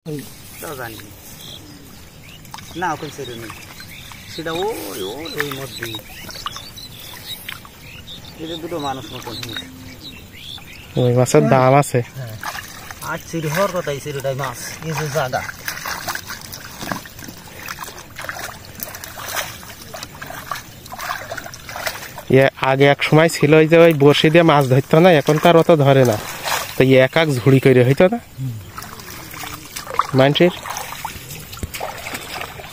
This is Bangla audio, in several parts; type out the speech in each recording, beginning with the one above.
তাও জানি না ওখানে ছেড়ে নেই সেটা ওই ওই মধ্যেই এটা দুটো মানুষ মতন ওই মাছের দাম আছে। আর চিড়ি হওয়ার কথা এই চিড়িটাই মাছ কিছু জায়গা আগে এক সময় ছিল ওই যে ওই বড়শি দিয়ে মাছ ধরতো না, এখন তার অত ধরে না, তো এক এক ঝুড়ি করে হইতো না মানুষের।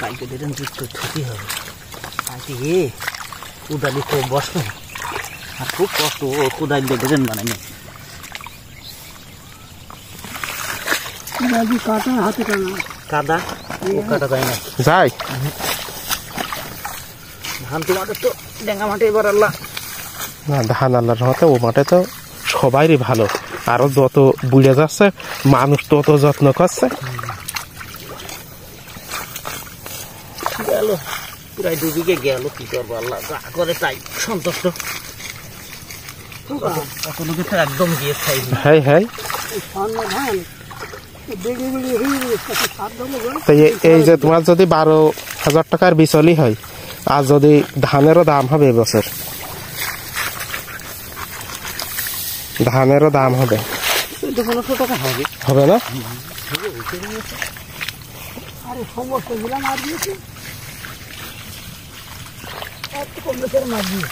কালকে দেখেন যুক্ত ছুটি হবে কালকে কুদালি খুব বসবে আর খুব কষ্ট ও কুদালি দিয়ে দেখেন বানাই কাটা হাতে কাদা ও কাটা যায় না যাই ধান তো মাঠে তো ডেঙ্গা মাঠে এবার আল্লাহ না, ধান আল্লাহর রহমতে ও মাঠে তো সবাইরই ভালো, আরো যত বুঝে যাচ্ছে মানুষ তত যত্ন করছে। গেল প্রায় 2 বিঘে গেল, কি করবো আল্লাহ যা করে তাই সন্তুষ্ট। কত লোকে তো একদম গিয়ে খাই হ্যাঁ হ্যাঁ এই যে তোমার যদি 12,000 টাকার বিচলি হয় আর যদি ধানেরও দাম হবে এবছর, ধানেরও দাম হবে 1500 টাকা হবে হবে না? আরে সমস্ত দিলাম আর দিয়েছি কম বেশি মাছ দিয়ে